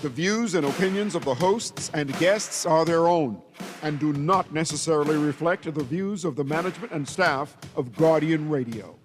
The views and opinions of the hosts and guests are their own and do not necessarily reflect the views of the management and staff of Guardian Radio.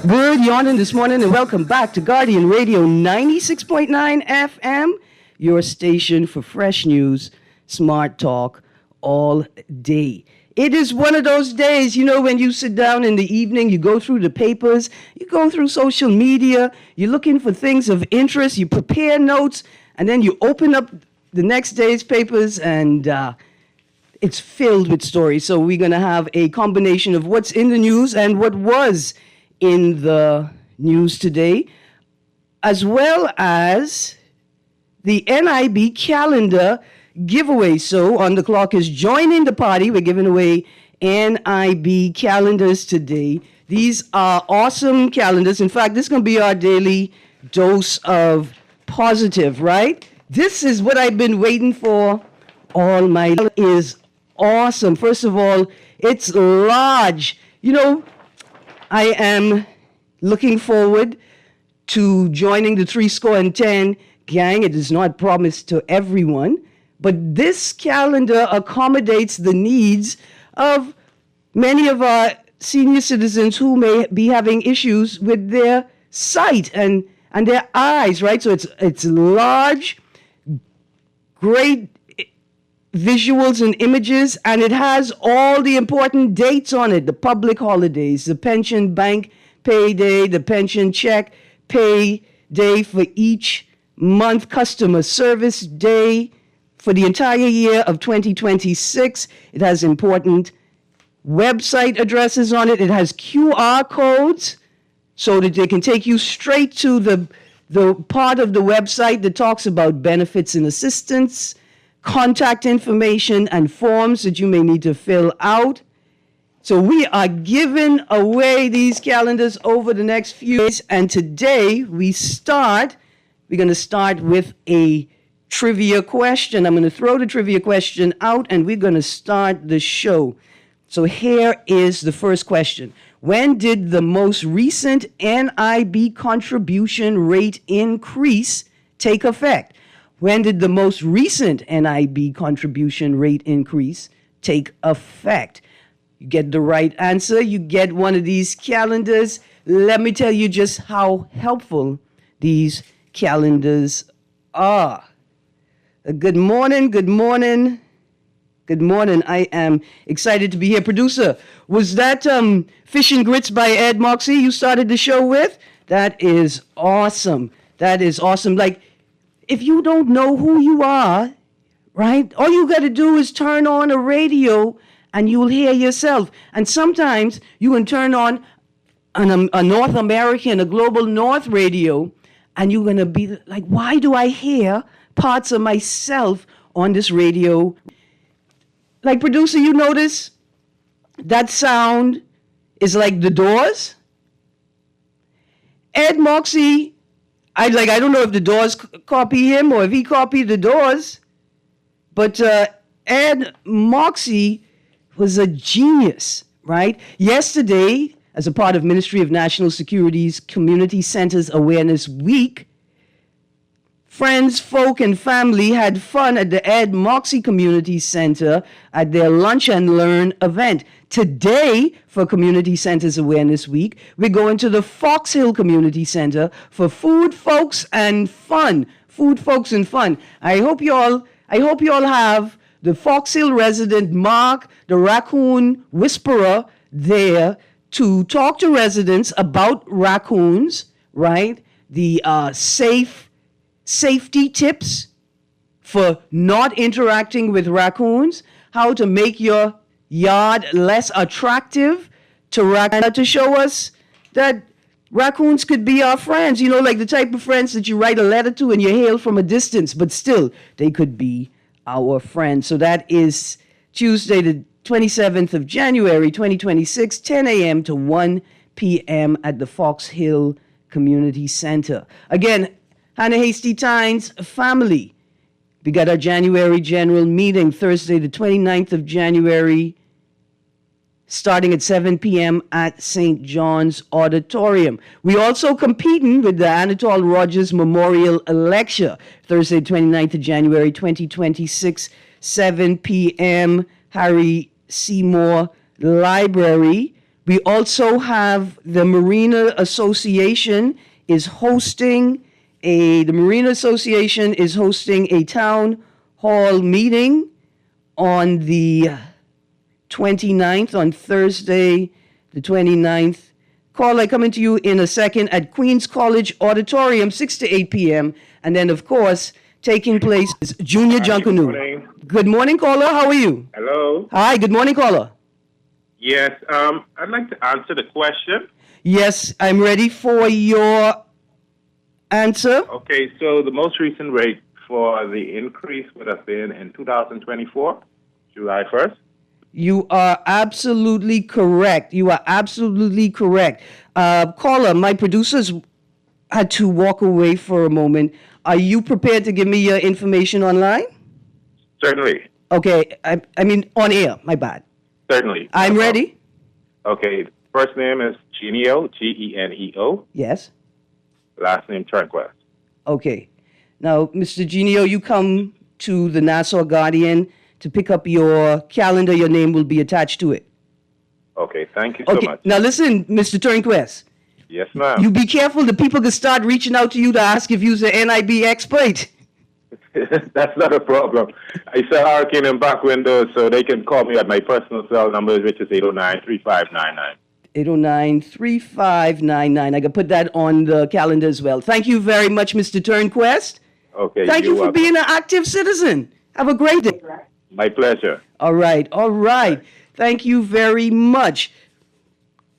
Good morning this morning and welcome back to Guardian Radio 96.9 FM, your station for fresh news, smart talk all day. It is one of those days, you know, when you sit down in the evening, you go through the papers, you go through social media, you're looking for things of interest, you prepare notes, and then you open up the next day's papers and it's filled with stories. So we're going to have a combination of what's in the news and what was in the news today, as well as the NIB calendar giveaway. So On the Clock is joining the party. We're giving away NIB calendars today. These are awesome calendars. In fact, this is going to be our daily dose of positive, right? This is what I've been waiting for all my life. It is awesome. First of all, it's large. You know, I am looking forward to joining the 310 gang. It is not promised to everyone, but this calendar accommodates the needs of many of our senior citizens who may be having issues with their sight and their eyes, right? So it's large, great visuals and images, and it has all the important dates on it: the public holidays, the pension bank payday, the pension check pay day for each month, customer service day for the entire year of 2026. It has important website addresses on it. It has QR codes so that they can take you straight to the part of the website that talks about benefits and assistance, contact information, and forms that you may need to fill out. So we are giving away these calendars over the next few days. And today we're going to start with a trivia question. I'm going to throw the trivia question out and we're going to start the show. So here is the first question. When did the most recent NIB contribution rate increase take effect? When did the most recent NIB contribution rate increase take effect? You get the right answer, you get one of these calendars. Let me tell you just how helpful these calendars are. Good morning, good morning, Good morning. I am excited to be here. Producer, was that Fish and Grits by Ed Moxie you started the show with? That is awesome. That is awesome. Like, if you don't know who you are, right, all you got to do is turn on a radio and you'll hear yourself. And sometimes you can turn on a North American, a Global North radio, and you're going to be like, why do I hear parts of myself on this radio? Like, producer, you notice that sound is like the Doors? Ed Moxie, I don't know if the Doors copy him or if he copied the Doors, but Ed Moxie was a genius, right? Yesterday, as a part of Ministry of National Security's Community Centers Awareness Week, friends, folk, and family had fun at the Ed Moxie Community Center at their Lunch and Learn event. Today, for Community Centers Awareness Week, we're going to the Fox Hill Community Center for food, folks, and fun. Food, folks, and fun. I hope you all have the Fox Hill resident Mark, the raccoon whisperer, there to talk to residents about raccoons, right? The safety tips for not interacting with raccoons, how to make your yard less attractive to raccoons, to show us that raccoons could be our friends, like the type of friends that you write a letter to and you hail from a distance, but still, they could be our friends. So that is Tuesday, the 27th of January, 2026, 10 a.m. to 1 p.m. at the Fox Hill Community Center. Again, Hannah Hasty Tynes family. We got our January general meeting Thursday, the 29th of January, starting at 7 p.m. at St. John's Auditorium. We also competing with the Anatole Rogers Memorial Lecture, Thursday, 29th of January, 2026, 7 p.m., Harry Seymour Library. We also have the Marina Association is hosting a town hall meeting on the 29th, on Thursday, the 29th. Caller, coming to you in a second at Queens College Auditorium, 6 to 8 p.m. And then, of course, taking place is Junior Junkanoo. Good morning, caller. How are you? Hello. Hi, good morning, caller. Yes, I'd like to answer the question. Yes, I'm ready for your answer. Okay, so the most recent rate for the increase would have been in 2024, July 1st. You are absolutely correct. Caller, my producers had to walk away for a moment. Are you prepared to give me your information online? Certainly. Okay, I mean on air, my bad. Certainly. I'm ready. Okay, first name is Geneo, Geneo. Yes. Last name Turnquest. Okay. Now, Mr. Genio, you come to the Nassau Guardian to pick up your calendar. Your name will be attached to it. Okay, thank you so much. Now listen, Mr. Turnquest. Yes, ma'am. You be careful. The people can start reaching out to you to ask if you're an NIB expert. That's not a problem. I sell Hurricane and back windows, so they can call me at my personal cell number, which is 809-3599. 809-3599. I can put that on the calendar as well. Thank you very much, Mr. Turnquest. Okay. Thank you for being an active citizen. Have a great day. My pleasure. All right. Thank you very much.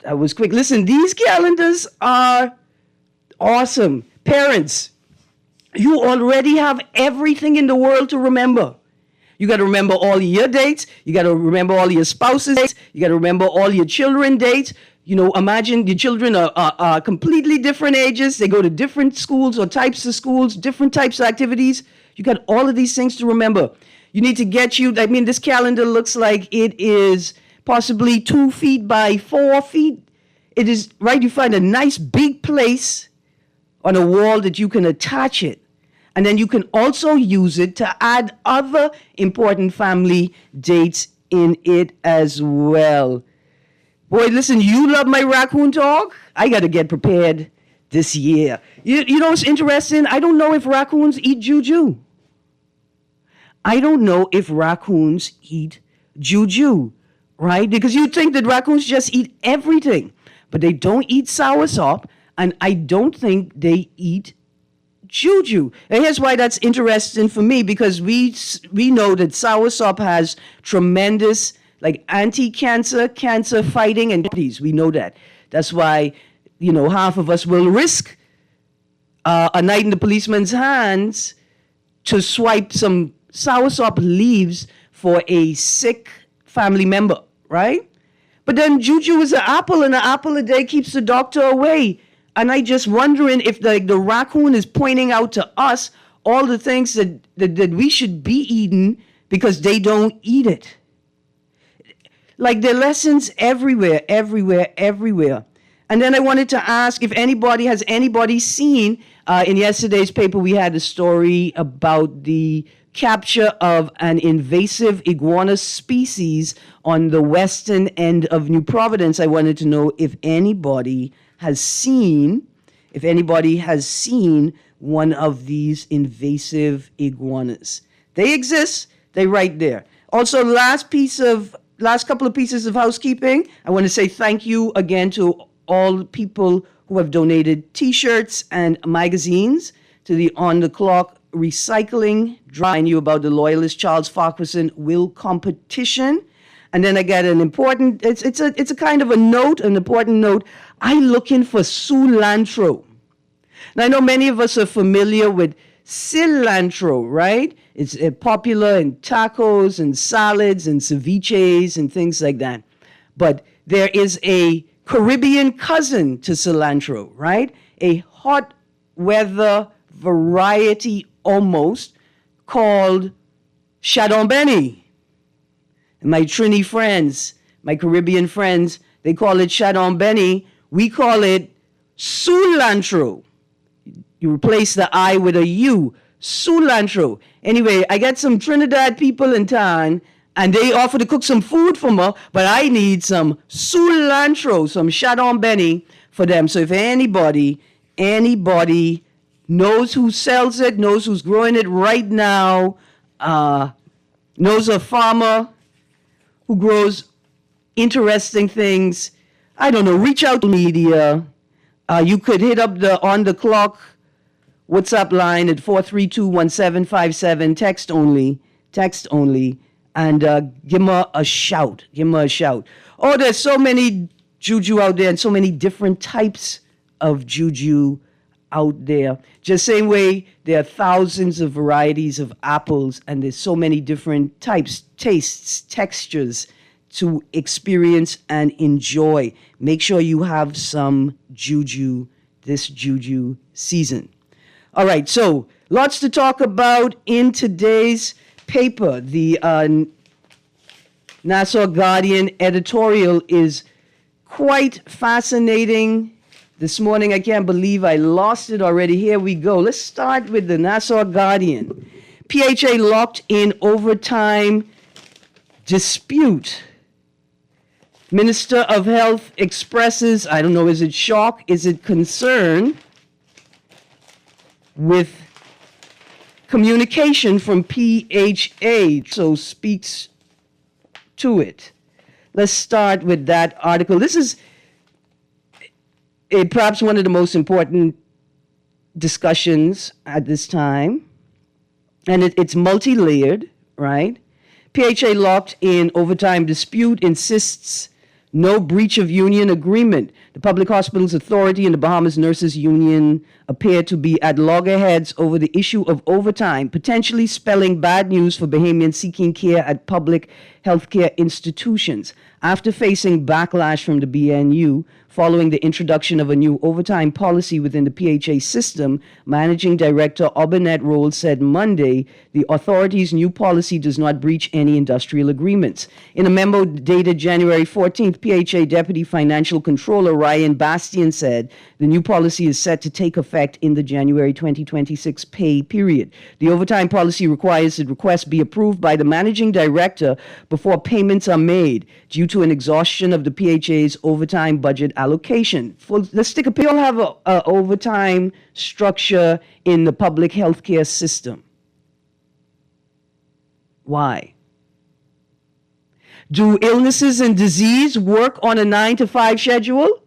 That was quick. Listen, these calendars are awesome. Parents, you already have everything in the world to remember. You got to remember all your dates. You got to remember all your spouses' dates. You got to remember all your children's dates. Imagine your children are completely different ages. They go to different schools or types of schools, different types of activities. You got all of these things to remember. You need to this calendar looks like it is possibly 2 feet by 4 feet. It is, right, you find a nice big place on a wall that you can attach it. And then you can also use it to add other important family dates in it as well. Boy, listen, you love my raccoon talk? I got to get prepared this year. You know what's interesting? I don't know if raccoons eat juju. I don't know if raccoons eat juju, right? Because you'd think that raccoons just eat everything, but they don't eat soursop, and I don't think they eat juju. And here's why that's interesting for me, because we know that soursop has tremendous like anti-cancer, cancer fighting, and we know that. That's why, half of us will risk a night in the policeman's hands to swipe some soursop leaves for a sick family member, right? But then juju is an apple, and an apple a day keeps the doctor away. And I just wondering if the raccoon is pointing out to us all the things that we should be eating because they don't eat it. Like there are lessons everywhere. And then I wanted to ask if has anybody seen, in yesterday's paper we had a story about the capture of an invasive iguana species on the western end of New Providence. I wanted to know if anybody has seen one of these invasive iguanas. They exist. They're right there. Also, last couple of pieces of housekeeping. I want to say thank you again to all people who have donated T-shirts and magazines to the On the Clock recycling drive. I knew about the Loyalist Charles Farquharson will competition. And then I got an important, it's a kind of an important note. I'm looking for cilantro. Now I know many of us are familiar with cilantro, right? It's popular in tacos and salads and ceviches and things like that. But there is a Caribbean cousin to cilantro, right? A hot weather variety almost called Chardonnay. My Trini friends, my Caribbean friends, they call it Chardonnay. We call it cilantro. You replace the I with a U. Cilantro. Anyway, I got some Trinidad people in town, and they offer to cook some food for me, but I need some cilantro, some Chardonnay for them. So if anybody knows who sells it, knows who's growing it right now, knows a farmer who grows interesting things, I don't know, reach out to media. You could hit up the On the Clock WhatsApp line at 432-1757, text only, and give me a shout. Oh, there's so many juju out there and so many different types of juju out there. Just same way there are thousands of varieties of apples, and there's so many different types, tastes, textures to experience and enjoy. Make sure you have some juju this juju season. All right, so lots to talk about in today's paper. The Nassau Guardian editorial is quite fascinating. This morning, I can't believe I lost it already. Here we go. Let's start with the Nassau Guardian. PHA locked in overtime dispute. Minister of Health expresses, I don't know, is it shock? Is it concern with communication from PHA? So speaks to it. Let's start with that article. This is perhaps one of the most important discussions at this time. And it's multi-layered, right? PHA locked in overtime dispute insists no breach of union agreement. The Public Hospitals Authority and the Bahamas Nurses Union appear to be at loggerheads over the issue of overtime, potentially spelling bad news for Bahamians seeking care at public healthcare institutions. After facing backlash from the BNU following the introduction of a new overtime policy within the PHA system, Managing Director Obinette Roll said Monday the authority's new policy does not breach any industrial agreements. In a memo dated January 14th, PHA Deputy Financial Controller Ryan Bastian said the new policy is set to take effect in the January 2026 pay period. The overtime policy requires that requests be approved by the Managing Director before payments are made due to an exhaustion of the PHA's overtime budget allocation. Let's take a pill. We all have an overtime structure in the public healthcare system. Why? Do illnesses and disease work on a 9 to 5 schedule?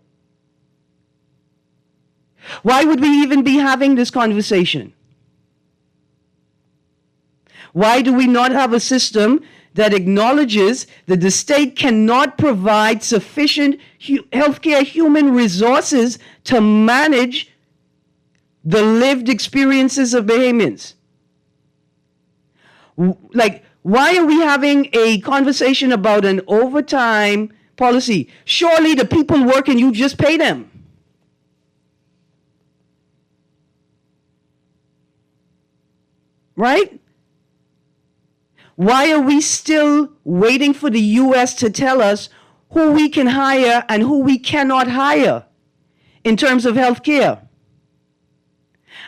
Why would we even be having this conversation? Why do we not have a system that acknowledges that the state cannot provide sufficient healthcare human resources to manage the lived experiences of Bahamians? Like, why are we having a conversation about an overtime policy? Surely the people work and you just pay them. Right? Why are we still waiting for the U.S. to tell us who we can hire and who we cannot hire in terms of health care?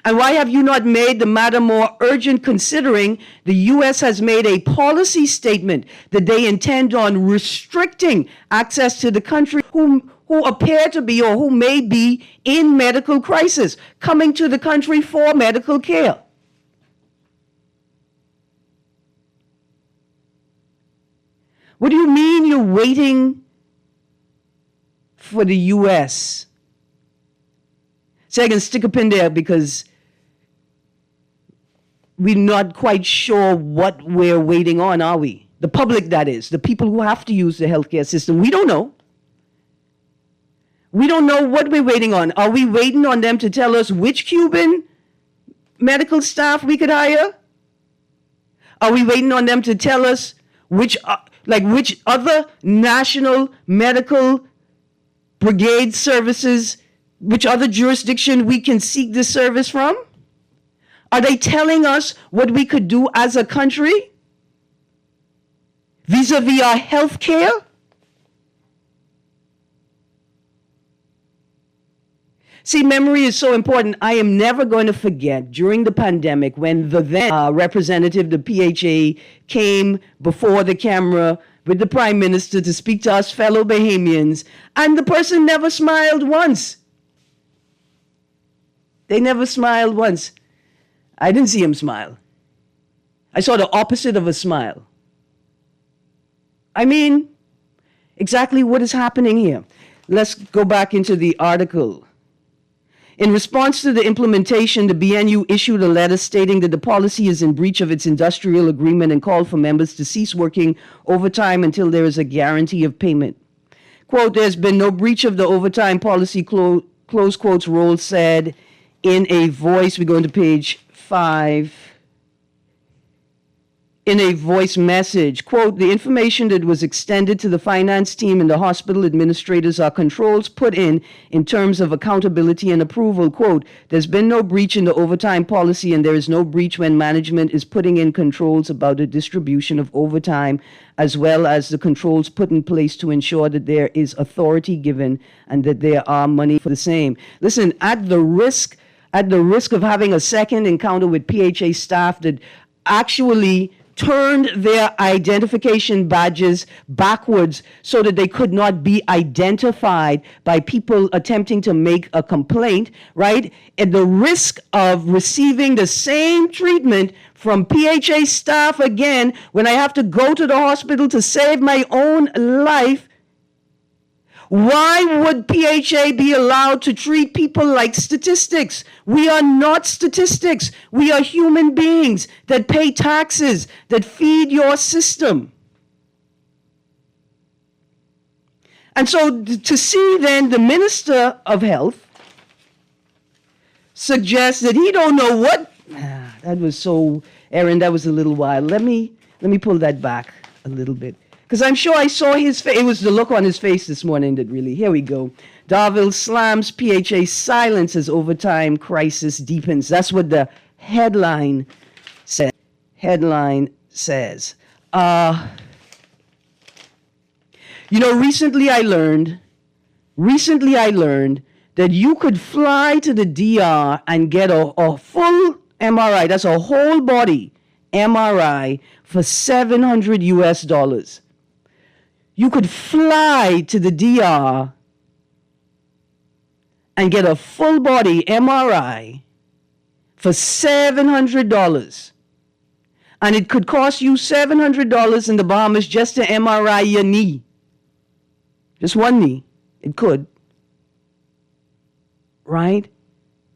And why have you not made the matter more urgent, considering the U.S. has made a policy statement that they intend on restricting access to the country who appear to be or who may be in medical crisis, coming to the country for medical care? What do you mean you're waiting for the U.S.? So I can stick a pin there because we're not quite sure what we're waiting on, are we? The public, that is, the people who have to use the healthcare system. We don't know. We don't know what we're waiting on. Are we waiting on them to tell us which Cuban medical staff we could hire? Are we waiting on them to tell us which other national medical brigade services, which other jurisdiction we can seek this service from? Are they telling us what we could do as a country vis-a-vis our health care? See, memory is so important. I am never going to forget during the pandemic when the then representative, the PHA, came before the camera with the Prime Minister to speak to us fellow Bahamians, and the person never smiled once. They never smiled once. I didn't see him smile. I saw the opposite of a smile. I mean, exactly what is happening here. Let's go back into the article. In response to the implementation, the BNU issued a letter stating that the policy is in breach of its industrial agreement and called for members to cease working overtime until there is a guarantee of payment. Quote, there's been no breach of the overtime policy, close quotes, Rolls said in a voice. We go into page 5. In a voice message, quote, the information that was extended to the finance team and the hospital administrators are controls put in terms of accountability and approval. Quote, there's been no breach in the overtime policy and there is no breach when management is putting in controls about the distribution of overtime, as well as the controls put in place to ensure that there is authority given and that there are money for the same. Listen, at the risk of having a second encounter with PHA staff that actually turned their identification badges backwards so that they could not be identified by people attempting to make a complaint, right? At the risk of receiving the same treatment from PHA staff again when I have to go to the hospital to save my own life. Why would PHA be allowed to treat people like statistics? We are not statistics. We are human beings that pay taxes, that feed your system. And so to see then the Minister of Health suggest that he don't know what, that was so, Erin, that was a little wild. Let me pull that back a little bit. Because I'm sure I saw his face. It was the look on his face this morning that really, here we go. Darville slams PHA silence as overtime crisis deepens. That's what the headline says. Recently I learned that you could fly to the DR and get a full MRI, that's a whole body MRI, for $700 US. You could fly to the DR and get a full body MRI for $700. And it could cost you $700 in the Bahamas just to MRI your knee. Just one knee. It could. Right?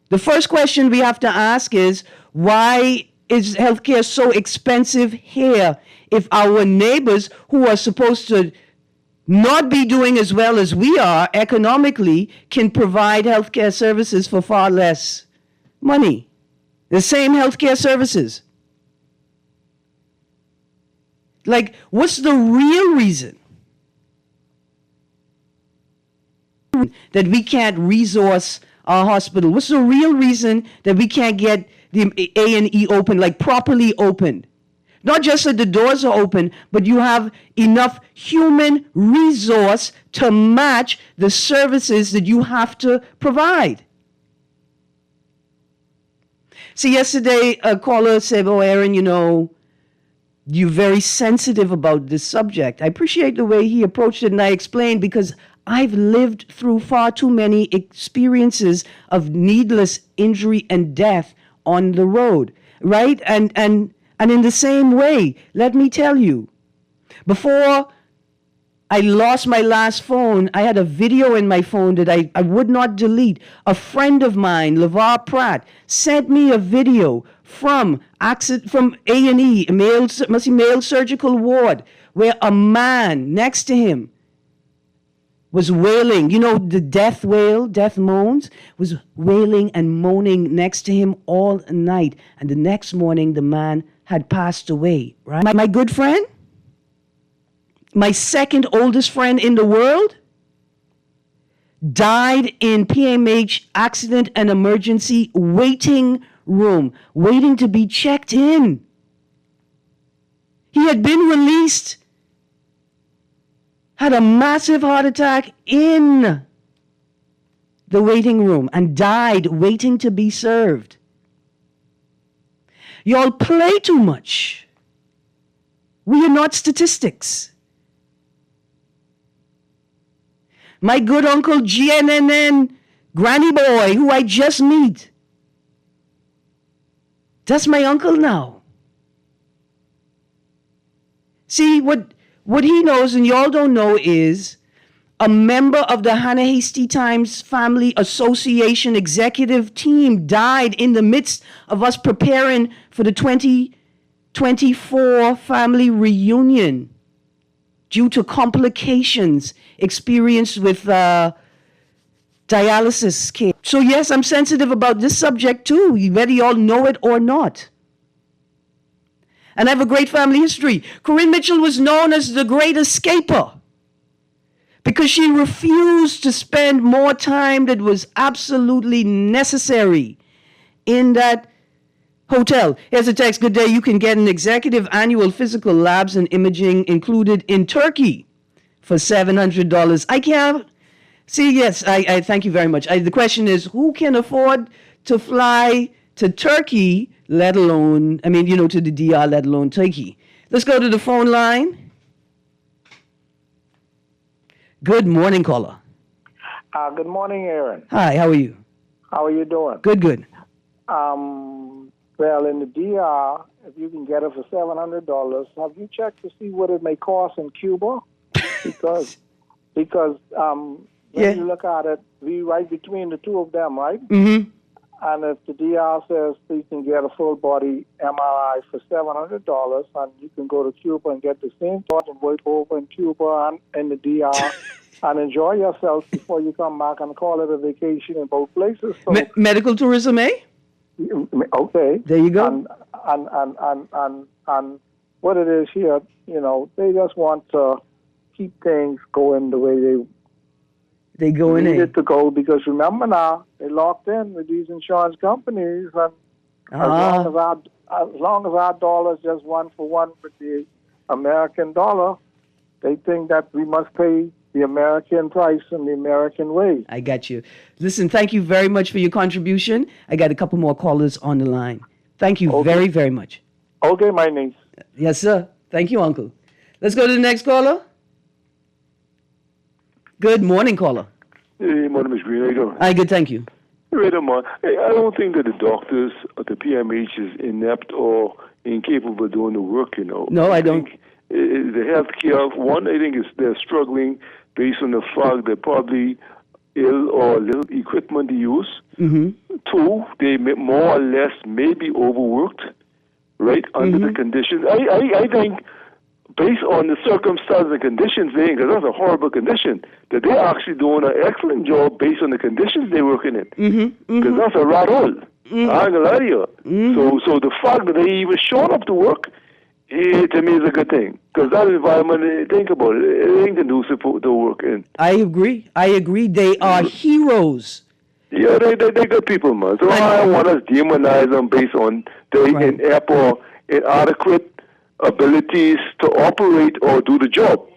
The first question we have to ask is, why is healthcare so expensive here if our neighbors who are supposed to not be doing as well as we are economically can provide healthcare services for far less money? The same healthcare services. Like, what's the real reason that we can't resource our hospital? What's the real reason that we can't get the A&E open, like properly opened? Not just that the doors are open, but you have enough human resource to match the services that you have to provide. See, yesterday a caller said, "Oh, Erin, you're very sensitive about this subject." I appreciate the way he approached it, and I explained because I've lived through far too many experiences of needless injury and death on the road, right? And in the same way, let me tell you, before I lost my last phone, I had a video in my phone that I would not delete. A friend of mine, LeVar Pratt, sent me a video from A&E, male surgical ward, where a man next to him was wailing. The death wail, death moans, was wailing and moaning next to him all night. And the next morning, the man had passed away, right? My good friend, my second oldest friend in the world, died in PMH accident and emergency waiting room, waiting to be checked in. He had been released, had a massive heart attack in the waiting room, and died waiting to be served. Y'all play too much. We are not statistics. My good uncle GNNN, Granny Boy, who I just meet, that's my uncle now. See, what he knows and y'all don't know is a member of the Hannah Hasty Times Family Association executive team died in the midst of us preparing for the 2024 family reunion due to complications experienced with dialysis care. So yes, I'm sensitive about this subject too, whether you all know it or not. And I have a great family history. Corinne Mitchell was known as the great escaper because she refused to spend more time that was absolutely necessary in that hotel. Here's a text. Good day. You can get an executive annual physical labs and imaging included in Turkey for $700. I can't. See, yes, I thank you very much. The question is, who can afford to fly to Turkey, let alone, to the DR, let alone Turkey? Let's go to the phone line. Good morning, caller. Good morning, Erin. Hi, how are you? How are you doing? Good. Well, in the DR, if you can get it for $700, have you checked to see what it may cost in Cuba? Because when you look at it, we right between the two of them, right? Mm-hmm. And if the DR says you can get a full body MRI for $700, and you can go to Cuba and get the same thought and work over in Cuba and in the DR and enjoy yourself before you come back and call it a vacation in both places. So, medical tourism, eh? Okay. There you go. And what it is here, they just want to keep things going the way they need it to go, because remember now, they locked in with these insurance companies, and as long as our dollar is just one for one with the American dollar, they think that we must pay the American price and the American way. I got you. Listen, thank you very much for your contribution. I got a couple more callers on the line. Thank you very, very much. Okay, my niece. Yes, sir. Thank you, Uncle. Let's go to the next caller. Good morning, caller. Hey, my name is Greene. How you doing? Hi, good, thank you. Hey, I don't think that the doctors at the PMH is inept or incapable of doing the work, you know. No, I don't. The healthcare, one, I think they're struggling based on the fact they're probably ill or little equipment to use. Mm-hmm. Two, they more or less may be overworked, right, under the conditions. I think based on the circumstances and conditions they're in, because that's a horrible condition, that they're actually doing an excellent job based on the conditions they're working in. Because that's a rat hole. I ain't gonna lie to you. So the fact that they even showing up to work, to me is a good thing. Because that environment, think about it, it ain't conducive to work in. I agree. They are heroes. Yeah, they good people, man. So I don't want us demonize them based on their inadequate abilities to operate or do the job.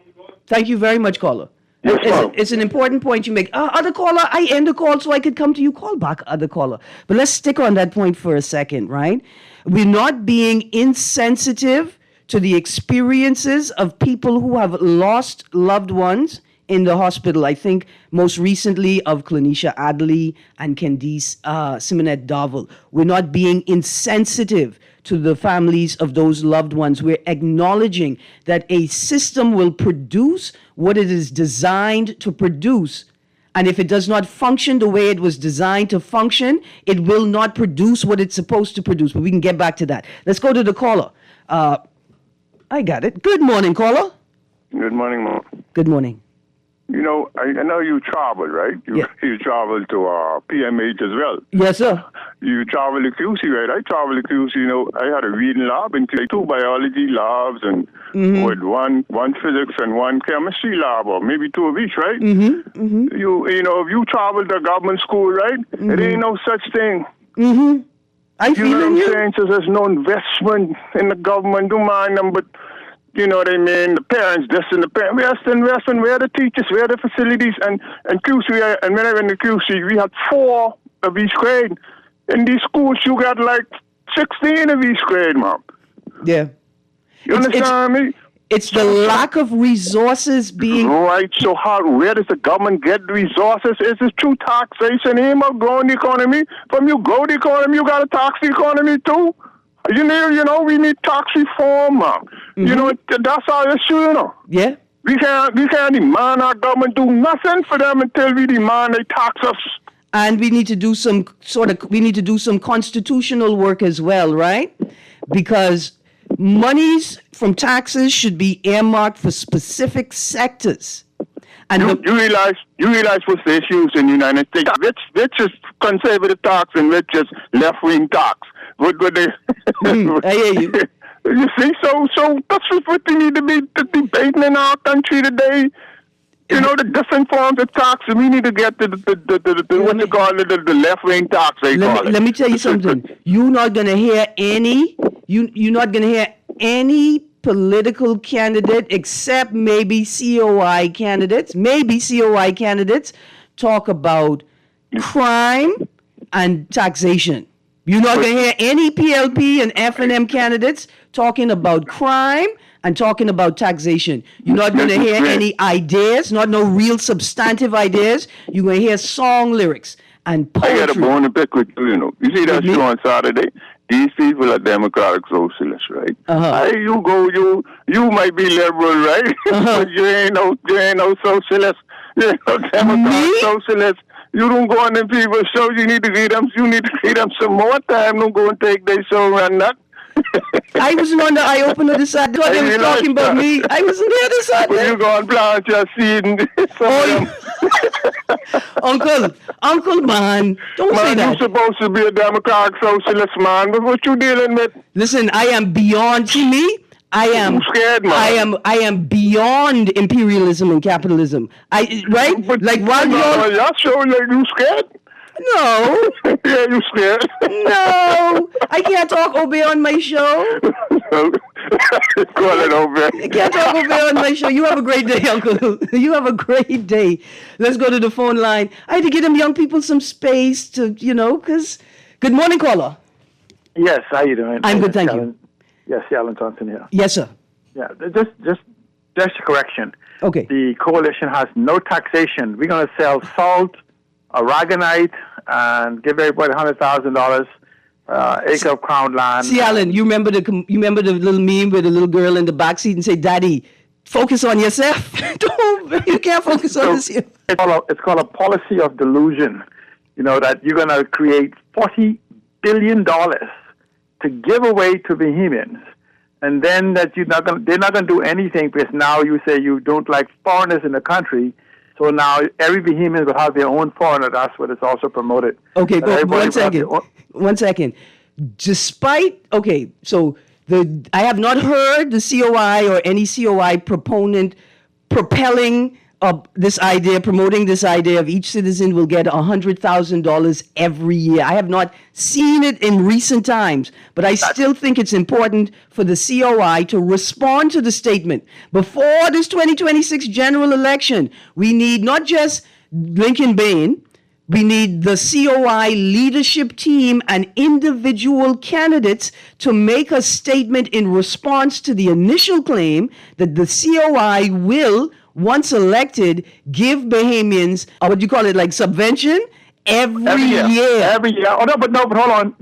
Thank you very much, caller. Yes, ma'am. It's an important point you make. Other caller, I end the call so I could come to you. Call back, other caller. But let's stick on that point for a second, right? We're not being insensitive to the experiences of people who have lost loved ones in the hospital. I think most recently of Clanisha Adley and Candice Simonette Darville. We're not being insensitive to the families of those loved ones. We're acknowledging that a system will produce what it is designed to produce. And if it does not function the way it was designed to function, it will not produce what it's supposed to produce. But we can get back to that. Let's go to the caller. I got it. Good morning, caller. Good morning, Mom. Good morning. You know, I know you travel, right? You travel to PMH as well. Yes, sir. You travel to QC, right? I travel to QC. You know, I had a reading lab and 2 biology labs and with one physics and one chemistry lab, or maybe 2 of each, right? You know, if you travel to government school, right? It ain't no such thing. I feel you know what I'm you. saying? So there's no investment in the government. Don't mind them, but you know what I mean? The parents, this and the parents. Where are the teachers? Where are the facilities? And QC, and when I went to QC, we had 4 of each grade. In these schools, you got like 16 of each grade, Mom. Yeah. You understand me? It's the lack of resources being... Right, so where does the government get the resources? It's through taxation, aim of growing the economy. From you grow the economy, you got to tax the economy too. You know, we need tax reform, man. You know, that's our issue, you know. Yeah. We can't demand our government do nothing for them until we demand they tax us. And we need to do some constitutional work as well, right? Because monies from taxes should be earmarked for specific sectors. And you realize what's the issues in the United States? Which is conservative tax and which is left-wing tax. I hear you. You see, so that's what we need to be debating in our country today. You know, the different forms of tax, and we need to get the what you call it, the left-wing tax. Let me tell you something. You're not gonna hear you're not gonna hear any political candidate except maybe COI candidates talk about crime and taxation. You're not going to hear any PLP and F&M candidates talking about crime and talking about taxation. You're not going to hear any ideas, no real substantive ideas. You're going to hear song lyrics and poetry. I got a bone to pick with you, you know. You see that show on Saturday? These people are democratic socialists, right? You might be liberal, right? But you ain't no socialist. You ain't no democratic socialist. You don't go on them people's shows. You need to give them some more time. Don't go and take their show and that. I wasn't on the eye opener this side. They was talking about me. I wasn't there this side. But you go and plant your seed and Uncle, man, don't say that. You're supposed to be a democratic socialist, man. But what you dealing with? Listen, I am beyond. See me? I'm scared, man. I am beyond imperialism and capitalism. Right? But like while you're showing like you scared. No. Yeah, you scared. No. I can't talk Obey on my show. Call it Obey. I can't talk Obey on my show. You have a great day, Uncle. You have a great day. Let's go to the phone line. I had to give them young people some space to, because... Good morning, caller. Yes, how you doing? I'm good, thank you. Yes, Alan Johnson here. Yes, sir. Yeah, just a correction. Okay. The coalition has no taxation. We're going to sell salt, aragonite, and give everybody $100,000 acre of crown land. See, Alan, you remember the little meme with the little girl in the backseat and say, "Daddy, focus on yourself. You can't focus on this." It's called a policy of delusion. That you're going to create $40 billion to give away to Bahamians, and then that they're not going to do anything because now you say you don't like foreigners in the country. So now every Bahamian will have their own foreigner. That's what it's also promoted. Okay, but 1 second. 1 second. I have not heard the COI or any COI proponent propelling this idea, promoting this idea of each citizen will get $100,000 every year. I have not seen it in recent times, but I still think it's important for the COI to respond to the statement. Before this 2026 general election, we need not just Lincoln Bain, we need the COI leadership team and individual candidates to make a statement in response to the initial claim that the COI will, once elected, give Bahamians, what do you call it, like subvention every year. Every year. Oh, but hold on.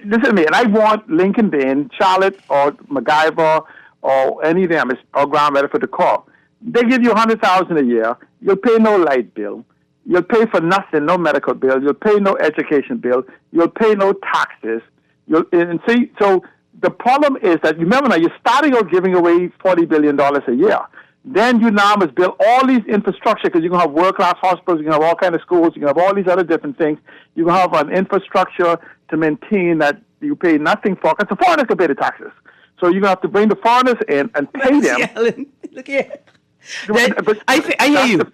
Listen to me. And I want Lincoln Bain, Charlotte, or MacGyver, or any of them, or Grand Medford to call. They give you $100,000 a year. You'll pay no light bill. You'll pay for nothing, no medical bill. You'll pay no education bill. You'll pay no taxes. So the problem is that, remember now, you're starting out giving away $40 billion a year. Then you now must build all these infrastructure because you're going to have world-class hospitals, you're going to have all kinds of schools, you're going to have all these other different things. You're going to have an infrastructure to maintain that you pay nothing for, because the foreigners can pay the taxes. So you're going to have to bring the foreigners in and pay them. Alan, look here. I hear you.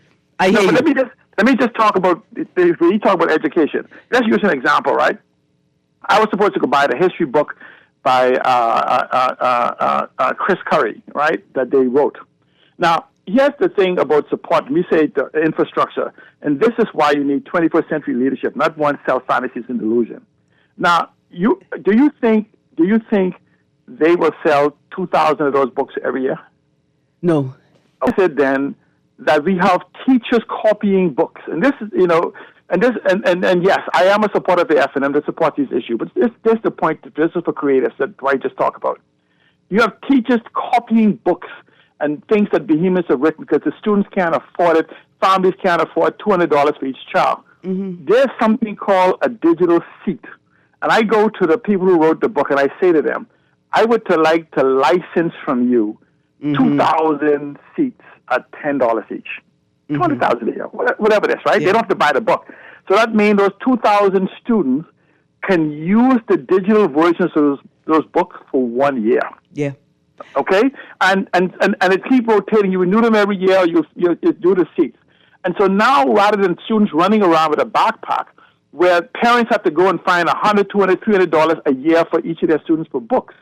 Let me just talk about, when you talk about education, let's use an example, right? I was supposed to go buy the history book by Chris Curry, right, that they wrote. Now, here's the thing about support. We say the infrastructure, and this is why you need 21st century leadership, not one self-fantasies and delusion. Now, do you think they will sell 2,000 of those books every year? No. I said then that we have teachers copying books, and this is, and yes, I am a supporter of the F&M to support these issues, but this is the point. This is for creatives that I just talk about. You have teachers copying books and things that Bahamians have written because the students can't afford it, families can't afford $200 for each child. Mm-hmm. There's something called a digital seat. And I go to the people who wrote the book and I say to them, I would like to license from you 2,000 seats at $10 each. 20,000 a year, whatever it is, right? Yeah. They don't have to buy the book. So that means those 2,000 students can use the digital versions of those books for 1 year. Yeah. Okay? And it keeps rotating. You renew them every year, you do the seats. And so now, rather than students running around with a backpack, where parents have to go and find $100, $200, $300 a year for each of their students for books,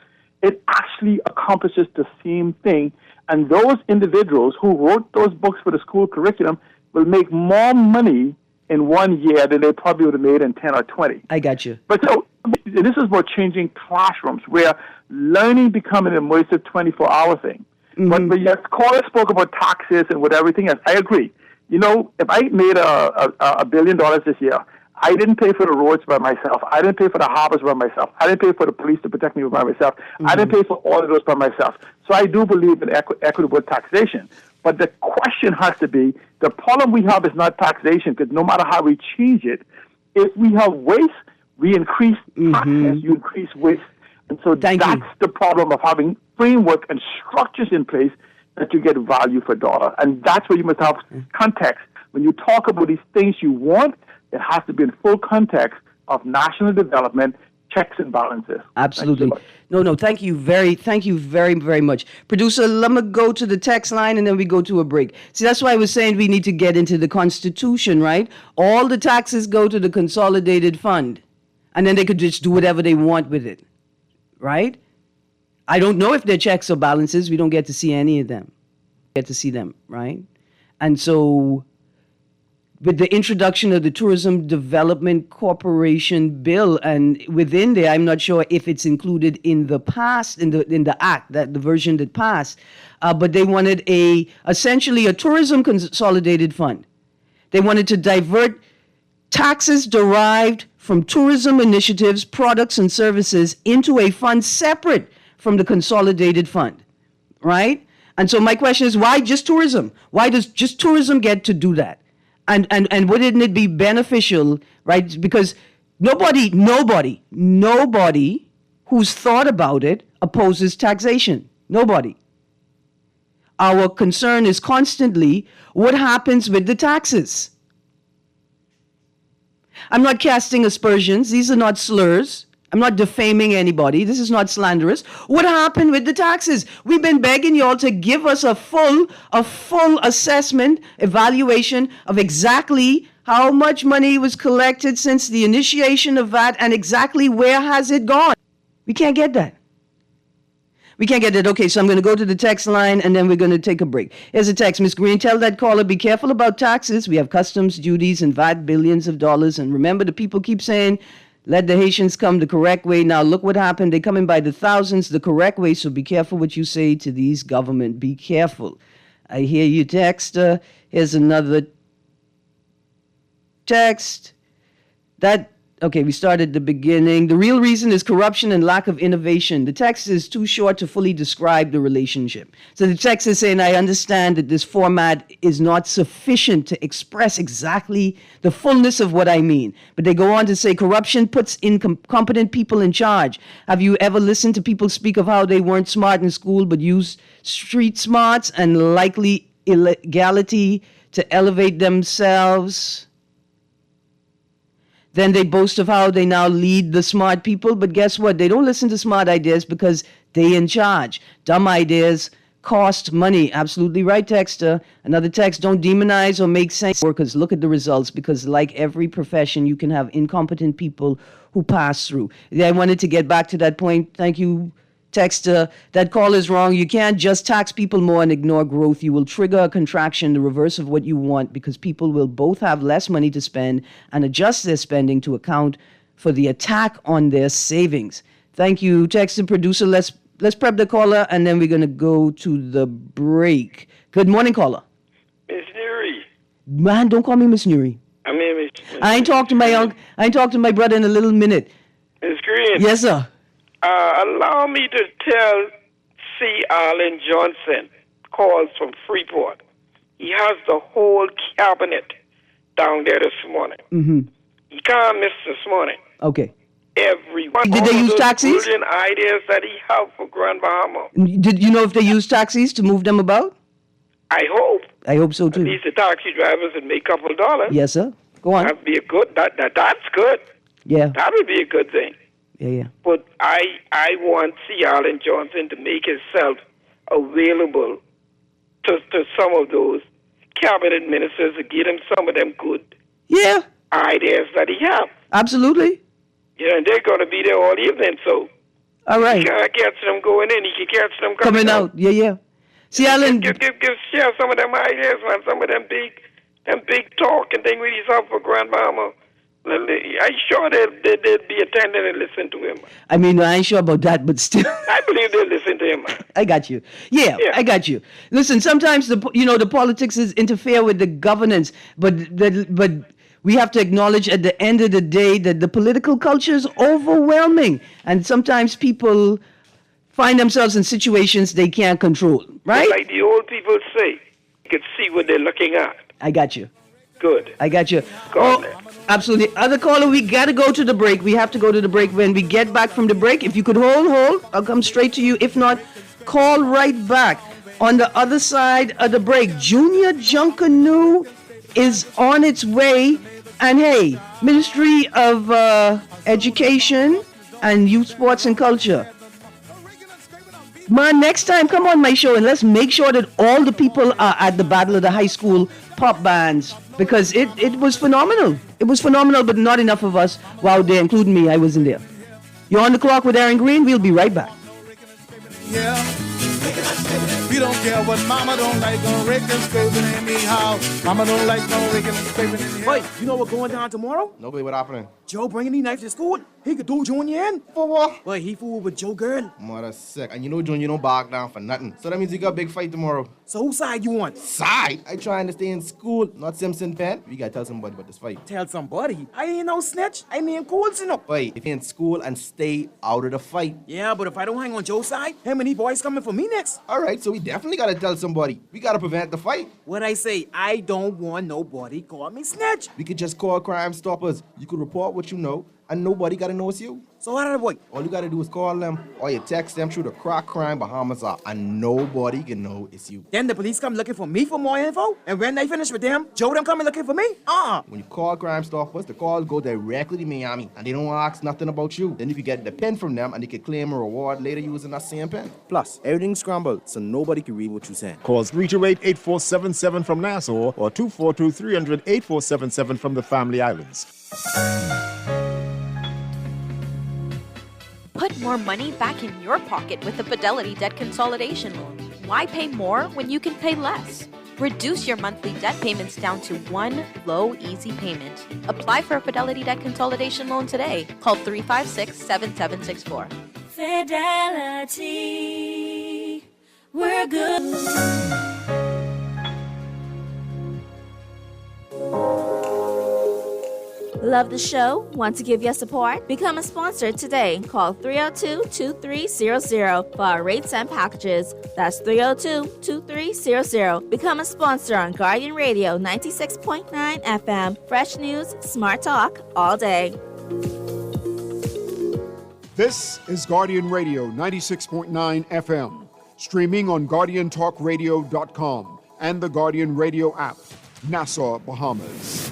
it actually accomplishes the same thing. And those individuals who wrote those books for the school curriculum will make more money in 1 year than they probably would have made in 10 or 20. I got you. But so this is about changing classrooms where learning becomes an immersive 24-hour thing. Mm-hmm. But yes, caller spoke about taxes and what everything else. I agree. You know, if I made $1 billion this year, I didn't pay for the roads by myself. I didn't pay for the harbors by myself. I didn't pay for the police to protect me by myself. Mm-hmm. I didn't pay for all of those by myself. So I do believe in equitable taxation. But the question has to be, the problem we have is not taxation, because no matter how we change it, if we have waste, we increase taxes, you increase waste. And so that's the problem of having framework and structures in place that you get value for dollar. And that's where you must have context. When you talk about these things you want, it has to be in full context of national development, checks and balances. Absolutely. No, thank you very, very much. Producer, let me go to the text line and then we go to a break. See, that's why I was saying we need to get into the Constitution, right? All the taxes go to the consolidated fund, and then they could just do whatever they want with it, right? I don't know if they're checks or balances. We don't get to see any of them. We get to see them, right? And so with the introduction of the Tourism Development Corporation bill, and within there, I'm not sure if it's included in the past, in the act, that the version that passed, but they wanted essentially a tourism consolidated fund. They wanted to divert taxes derived from tourism initiatives, products, and services into a fund separate from the consolidated fund, right? And so my question is, why just tourism? Why does just tourism get to do that? And wouldn't it be beneficial, right? Because nobody who's thought about it opposes taxation. Nobody. Our concern is constantly what happens with the taxes. I'm not casting aspersions. These are not slurs. I'm not defaming anybody. This is not slanderous. What happened with the taxes? We've been begging y'all to give us a full assessment, evaluation of exactly how much money was collected since the initiation of VAT and exactly where has it gone. We can't get that. We can't get it. Okay, so I'm going to go to the text line and then we're going to take a break. Here's a text. Ms. Greene, tell that caller, be careful about taxes. We have customs, duties, and VAT, billions of dollars. And remember, the people keep saying, let the Haitians come the correct way. Now, look what happened. They come in by the thousands the correct way. So be careful what you say to these government. Be careful. I hear you, text. Here's another text. Okay, we started the beginning. The real reason is corruption and lack of innovation. The text is too short to fully describe the relationship. So the text is saying, I understand that this format is not sufficient to express exactly the fullness of what I mean. But they go on to say, corruption puts incompetent people in charge. Have you ever listened to people speak of how they weren't smart in school but used street smarts and likely illegality to elevate themselves? Then they boast of how they now lead the smart people. But guess what? They don't listen to smart ideas because they in charge. Dumb ideas cost money. Absolutely right, texter. Another text, don't demonize or make sense. Workers, look at the results, because like every profession, you can have incompetent people who pass through. I wanted to get back to that point. Thank you, texter. That call is wrong. You can't just tax people more and ignore growth. You will trigger a contraction, the reverse of what you want, because people will both have less money to spend and adjust their spending to account for the attack on their savings. Thank you, texter. Producer, let's prep the caller, and then we're going to go to the break. Good morning, caller. Miss Nuri. Man, don't call me Miss Nuri. I mean, Miss. I ain't talked to my uncle. I ain't talked to my brother in a little minute. Miss Greene. Yes, sir. Allow me to tell C. Allen Johnson, calls from Freeport. He has the whole cabinet down there this morning. Mm-hmm. He can't miss this morning. Okay. Everyone. Did they use taxis? Brilliant ideas that he have for Grand Bahama. Did you know if they use taxis to move them about? I hope. I hope so too. At least the taxi drivers would make a couple of dollars. Yes, sir. Go on. That'd be a good. That's good. Yeah. That would be a good thing. Yeah. But I want C. Allen Johnson to make himself available to some of those cabinet ministers to give him some of them good ideas that he have. Absolutely. And they're going to be there all evening, so all right. He can't catch them going in. He can catch them coming out. Yeah. See, Allen, share some of them ideas, man. Some of them big talk and things he's up for Grand Bahama. I'm sure they'd be attending and listen to him. I mean, I ain't sure about that, but still. I believe they'll listen to him, man. I got you. Yeah, I got you. Listen, sometimes the politics interfere with the governance, but we have to acknowledge at the end of the day that the political culture is overwhelming, and sometimes people find themselves in situations they can't control, right? But like the old people say, you can see what they're looking at. I got you. Good. I got you. God bless. Absolutely. Other caller, we got to go to the break. We have to go to the break. When we get back from the break, if you could hold, I'll come straight to you. If not, call right back. On the other side of the break, Junior Junkanoo is on its way. And hey, Ministry of Education and Youth, Sports and Culture. Man, next time, come on my show and let's make sure that all the people are at the Battle of the High School pop bands, because it was phenomenal. It was phenomenal, but not enough of us were out there, including me. I wasn't there. You're on the clock with Erin Greene. We'll be right back. Yeah. We don't care what mama don't like, no raking, scraping anyhow. Mama don't like no raking and scraping anyhow. Wait, you know what's going down tomorrow? Nobody, what happening? Joe bringing the knife to school, he could do Junior in. For what? But he fooled with Joe girl. Mother sick. And you know Junior don't back down for nothing. So that means you got a big fight tomorrow. So whose side you want? Side? I trying to stay in school, not Simpson Pen. We gotta tell somebody about this fight. Tell somebody? I ain't no snitch. I mean cool, you know. Wait, if you're in school and stay out of the fight. Yeah, but if I don't hang on Joe's side, him and he boys coming for me next. All right, so we definitely gotta tell somebody. We gotta prevent the fight. What I say, I don't want nobody call me snitch. We could just call Crime Stoppers. You could report what you know, and nobody gotta know it's you. So how did I avoid? All you gotta do is call them, or you text them through the Crack Crime Bahamas app, and nobody can know it's you. Then the police come looking for me for more info, and when they finish with them, Joe them coming looking for me? When you call Crime Stoppers, the calls go directly to Miami, and they don't ask nothing about you. Then you can get the pen from them, and they can claim a reward later using that same pen. Plus, everything's scrambled, so nobody can read what you're saying. Call 328-8477 from Nassau or 242-300-8477 from the Family Islands. Put more money back in your pocket with the Fidelity Debt Consolidation Loan. Why pay more when you can pay less? Reduce your monthly debt payments down to one low, easy payment. Apply for a Fidelity Debt Consolidation Loan today. Call 356-7764. Fidelity, we're good. Love the show? Want to give your support? Become a sponsor today. Call 302-2300 for our rates and packages. That's 302-2300. Become a sponsor on Guardian Radio 96.9 FM. Fresh news, smart talk, all day. This is Guardian Radio 96.9 FM, streaming on GuardianTalkRadio.com and the Guardian Radio app, Nassau, Bahamas.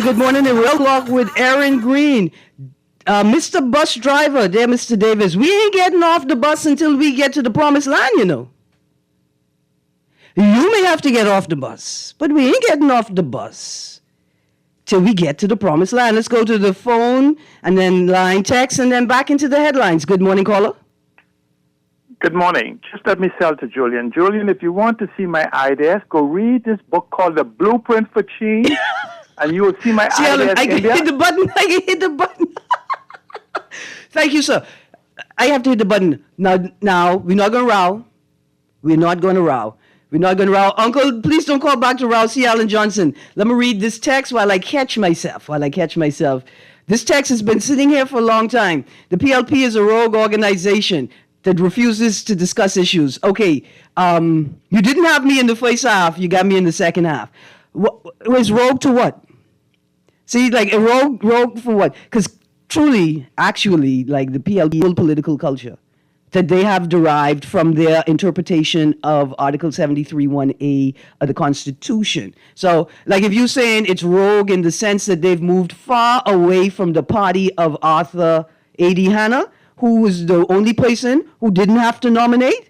Good morning and welcome with Erin, Greene. Mr. Bus Driver, there, Mr. Davis, we ain't getting off the bus until we get to the promised land, you know. You may have to get off the bus, but we ain't getting off the bus till we get to the promised land. Let's go to the phone and then line text and then back into the headlines. Good morning, caller. Good morning. Just let me sell to Julian. Julian, if you want to see my ideas, go read this book called The Blueprint for Change. And you will see my ideas. I can hit the button. I can hit the button. Thank you, sir. I have to hit the button. Now, we're not going to row. We're not going to row. We're not going to row. Uncle, please don't call back to row. C. Alan Johnson. Let me read this text while I catch myself. This text has been sitting here for a long time. The PLP is a rogue organization that refuses to discuss issues. Okay, you didn't have me in the first half. You got me in the second half. Was rogue to what? See, like a rogue for what? Because truly, actually, like the PLP political culture that they have derived from their interpretation of Article 73(1)A of the Constitution. So, like if you're saying it's rogue in the sense that they've moved far away from the party of Arthur A.D. Hanna, who was the only person who didn't have to nominate.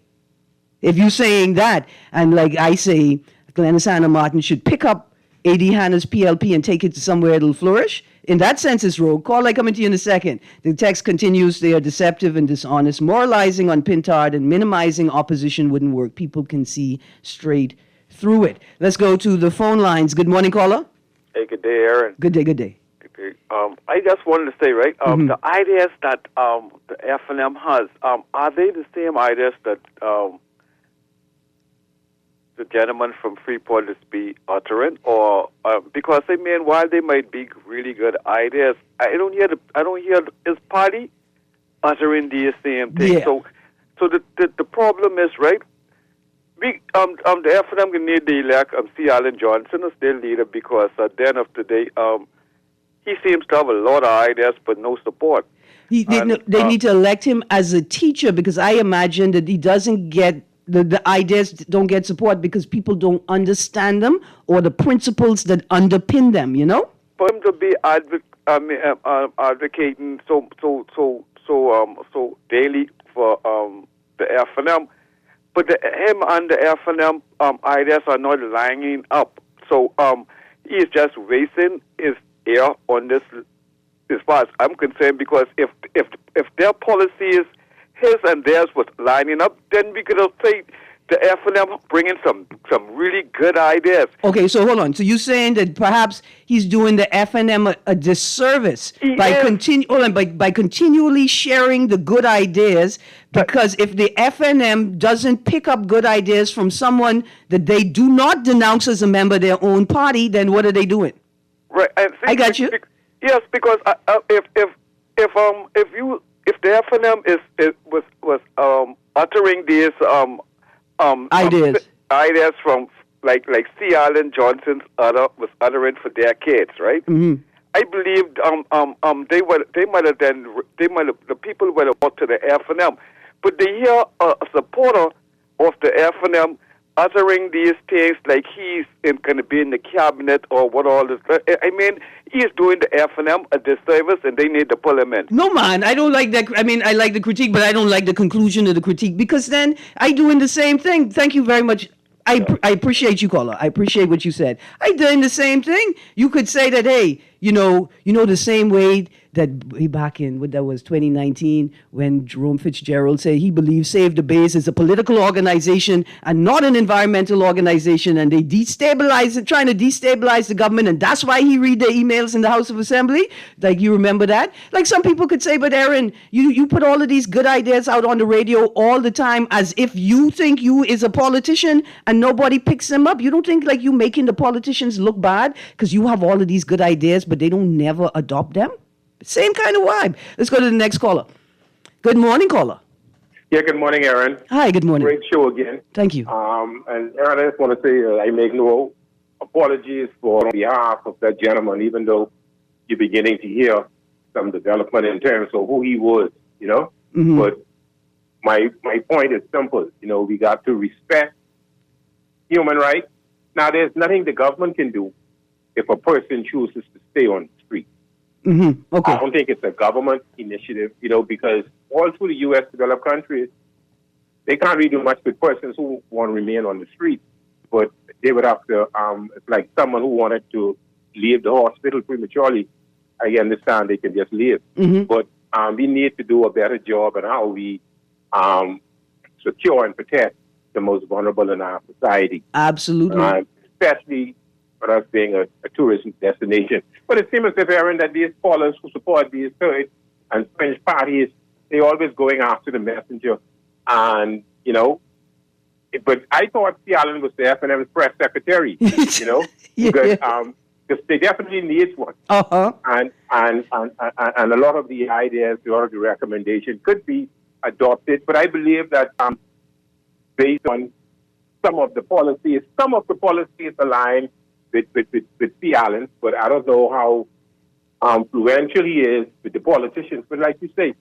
If you're saying that, and like I say, Glennis Hanna Martin should pick up A.D. Hanna's PLP and take it to somewhere it'll flourish. In that sense, it's rogue. Call, I come into you in a second. The text continues, they are deceptive and dishonest. Moralizing on Pintard and minimizing opposition wouldn't work. People can see straight through it. Let's go to the phone lines. Good morning, caller. Hey, good day, Erin. Good day. Good day. I just wanted to say, right, the ideas that the F&M has, are they the same ideas that the gentleman from Freeport is be uttering, or because I mean, while they might be really good ideas, I don't hear his party uttering these same things. Yeah. So the problem is, right? We the F&M need to elect C. Alan Johnson as their leader, because at the end of the day, he seems to have a lot of ideas but no support. They need to elect him as a teacher, because I imagine that he doesn't get the ideas don't get support because people don't understand them or the principles that underpin them, you know? for him to be advocating so daily for the FNM, but him and the FNM ideas are not lining up. So he's just wasting his air on this, as far as I'm concerned, because if their policies, his and theirs, was lining up, then we could have said the FNM bringing some really good ideas. Okay, so hold on. So you're saying that perhaps he's doing the FNM a disservice by continually sharing the good ideas, because if the FNM doesn't pick up good ideas from someone that they do not denounce as a member of their own party, then what are they doing? Right. I got you. Yes, because if the FNM was uttering these ideas from like C. Allen Johnson's was uttering for their kids, right? Mm-hmm. I believe the people would have walked to the FNM, but they hear a supporter of the FNM uttering these things like he's going to be in the cabinet or what all this. I mean, he's doing the FNM a disservice, and they need to pull him in. No, man, I don't like that. I mean, I like the critique, but I don't like the conclusion of the critique, because then I doing the same thing. Thank you very much. I appreciate you, caller. I appreciate what you said. I doing the same thing. You could say that, hey, you know, the same way that way back in, what that was, 2019, when Jerome Fitzgerald said he believes Save the Base is a political organization and not an environmental organization, and they trying to destabilize the government, and that's why he read the emails in the House of Assembly. Like, you remember that? Like, some people could say, but Erin, you put all of these good ideas out on the radio all the time as if you think you is a politician and nobody picks them up. You don't think like you making the politicians look bad because you have all of these good ideas, but they don't never adopt them? Same kind of vibe. Let's go to the next caller. Good morning, caller. Yeah, good morning, Erin. Hi, good morning. Great show again. Thank you. And Erin, I just want to say I make no apologies on behalf of that gentleman, even though you're beginning to hear some development in terms of who he was, you know. Mm-hmm. But my point is simple. You know, we got to respect human rights. Now, there's nothing the government can do if a person chooses to stay on the street. Mm-hmm. Okay. I don't think it's a government initiative, you know, because all through the U.S. developed countries, they can't really do much with persons who want to remain on the street. But they would have to, it's like someone who wanted to leave the hospital prematurely. I understand they can just leave. Mm-hmm. But we need to do a better job on how we secure and protect the most vulnerable in our society. Absolutely. Especially for us being a tourism destination. But it seems as if, Erin, that these callers who support these third and fringe parties, they're always going after the messenger. And, you know, but I thought C. Allen was the FNM's press secretary, you know, because they definitely need one. Uh-huh. And a lot of the ideas, a lot of the recommendations could be adopted. But I believe that based on some of the policies align with C. Allen, but I don't know how influential he is with the politicians. But like you say,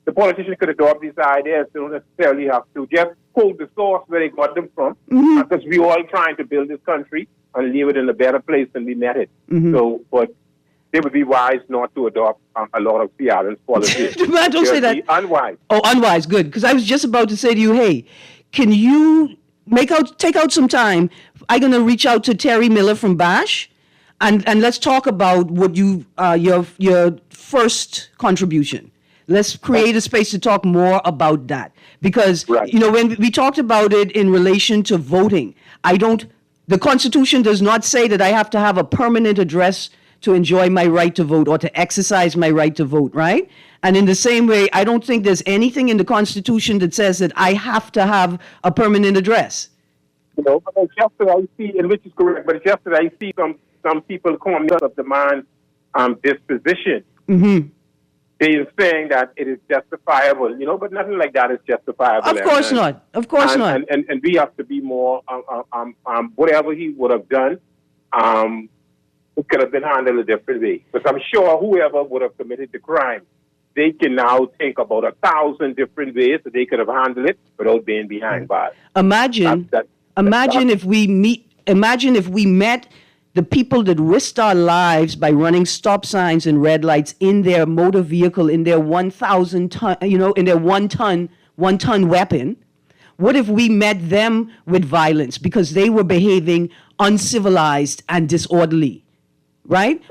the politicians could adopt these ideas. They don't necessarily have to just quote the source where they got them from, because we all trying to build this country and leave it in a better place than we met it. Mm-hmm. So, but they would be wise not to adopt a lot of C. Allen's policies. Man, don't say that. Unwise. Oh, unwise. Good. Because I was just about to say to you, hey, can you take out some time? I'm going to reach out to Terry Miller from Bash, and let's talk about what your first contribution. Let's create a space to talk more about that, because you know, when we talked about it in relation to voting, the Constitution does not say that I have to have a permanent address to enjoy my right to vote or to exercise my right to vote, right? And in the same way, I don't think there's anything in the Constitution that says that I have to have a permanent address. You know, but it's just that I see, and which is correct, but it's just that I see some people coming out of the man's disposition. Mm-hmm. They're saying that it is justifiable, you know, but nothing like that is justifiable. Of course not. Of course not. And we have to be more, whatever he would have done, it could have been handled a different way. Because I'm sure whoever would have committed the crime, they can now think about 1,000 different ways that they could have handled it without being behind bars. Imagine if we met the people that risked our lives by running stop signs and red lights in their motor vehicle, in their 1,000 ton, in their one ton weapon. What if we met them with violence because they were behaving uncivilized and disorderly, right?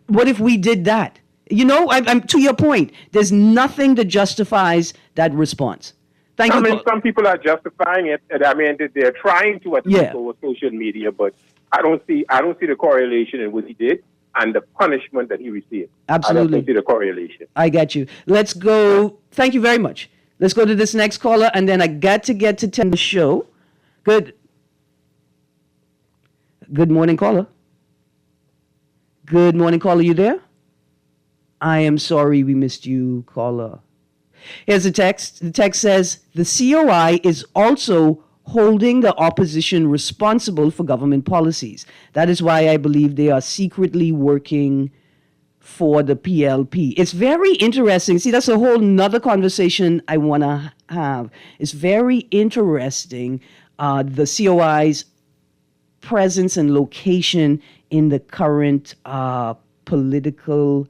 What if we did that? I'm to your point. There's nothing that justifies that response. Thank you. Some people are justifying it. I mean, they're trying to attack over social media, but I don't see the correlation in what he did and the punishment that he received. Absolutely. I don't see the correlation. I get you. Let's go. Thank you very much. Let's go to this next caller, and then I got to get to 10 the show. Good morning, caller. Good morning, caller. You there? I am sorry we missed you, caller. Here's the text. The text says, the COI is also holding the opposition responsible for government policies. That is why I believe they are secretly working for the PLP. It's very interesting. See, that's a whole nother conversation I want to have. It's very interesting, the COI's presence and location in the current political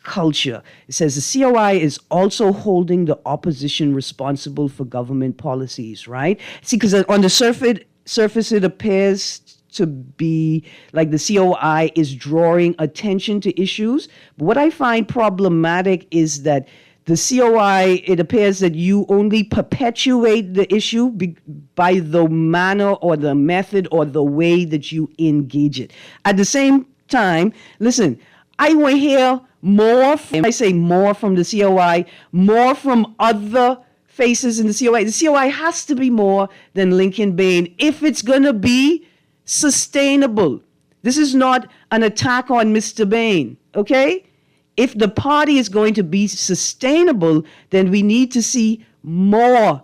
culture. It says the COI is also holding the opposition responsible for government policies, right? See, because on the surface, it appears to be like the COI is drawing attention to issues. But what I find problematic is that the COI, it appears that you only perpetuate the issue by the manner or the method or the way that you engage it. At the same time, listen, I want to hear more from the COI, more from other faces in the COI. The COI has to be more than Lincoln Bain if it's going to be sustainable. This is not an attack on Mr. Bain, okay? If the party is going to be sustainable, then we need to see more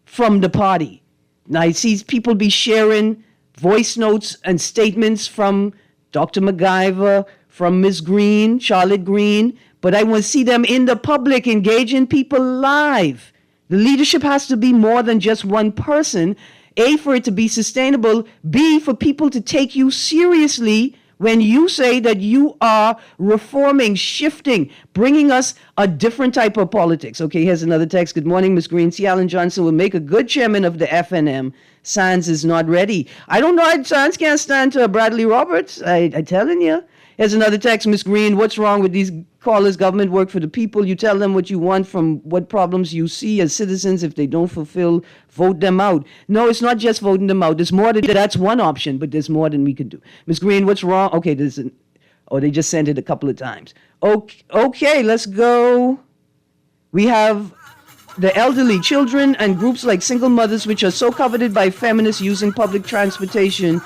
from the party. Now, I see people be sharing voice notes and statements from Dr. MacGyver, from Ms. Greene, Charlotte Greene, but I want to see them in the public, engaging people live. The leadership has to be more than just one person. A, for it to be sustainable. B, for people to take you seriously when you say that you are reforming, shifting, bringing us a different type of politics. Okay, here's another text. Good morning, Ms. Greene. C. Alan Johnson will make a good chairman of the FNM. Sands is not ready. I don't know. Sands can't stand to Bradley Roberts. I telling you. Here's another text, Ms. Greene. What's wrong with these callers? Government work for the people. You tell them what you want from what problems you see as citizens. If they don't fulfill, vote them out. No, it's not just voting them out. There's more than that's one option, but there's more than we can do. Ms. Greene, what's wrong? Okay, they just sent it a couple of times. Okay, let's go. We have the elderly, children, and groups like single mothers, which are so coveted by feminists using public transportation.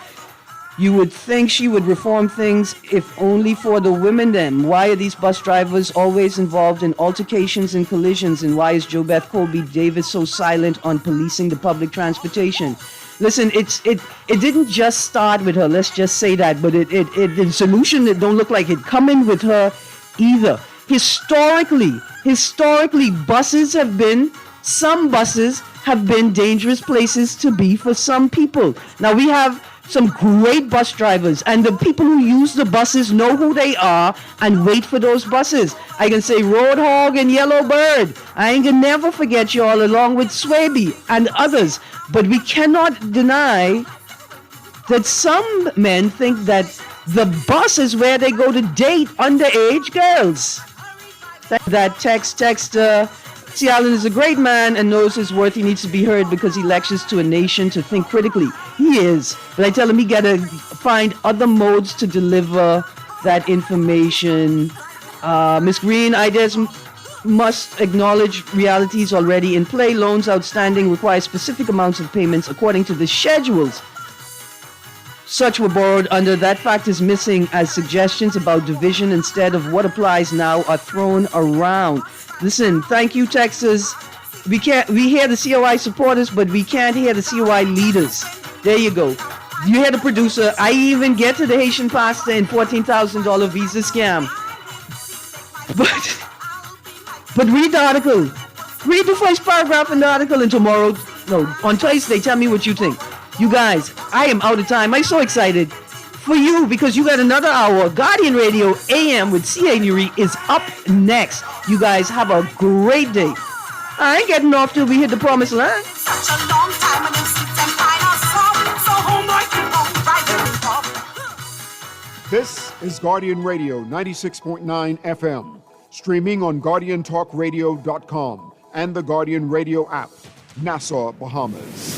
You would think she would reform things if only for the women then. Why are these bus drivers always involved in altercations and collisions? And why is JoBeth Colby Davis so silent on policing the public transportation? Listen, it didn't just start with her, let's just say that, but the solution that don't look like it coming with her either. Historically, some buses have been dangerous places to be for some people. Now we have some great bus drivers, and the people who use the buses know who they are and wait for those buses. I can say Roadhog and Yellow Bird. I ain't gonna never forget y'all, along with Swaby and others. But we cannot deny that some men think that the bus is where they go to date underage girls. That text, C. Allen is a great man and knows his worth. He needs to be heard because he lectures to a nation to think critically. He is. But I tell him he got to find other modes to deliver that information. Ms. Greene, ideas must acknowledge realities already in play. Loans outstanding require specific amounts of payments according to the schedules. Such were borrowed under. That fact is missing as suggestions about division instead of what applies now are thrown around. Listen, thank you, Texas. We hear the COI supporters, but we can't hear the COI leaders. There you go. You hear the producer. I even get to the Haitian pasta and $14,000 visa scam. But read the article. Read the first paragraph in the article, and on Thursday, tell me what you think. You guys, I am out of time. I'm so excited for you because you got another hour. Guardian Radio AM with C.A. Nuri is up next. You guys have a great day. I ain't getting off till we hit the promised land. Such a long time and them sweet and fine are so homework you won't write it. This is Guardian Radio 96.9 FM, streaming on GuardianTalkRadio.com and the Guardian Radio app, Nassau, Bahamas.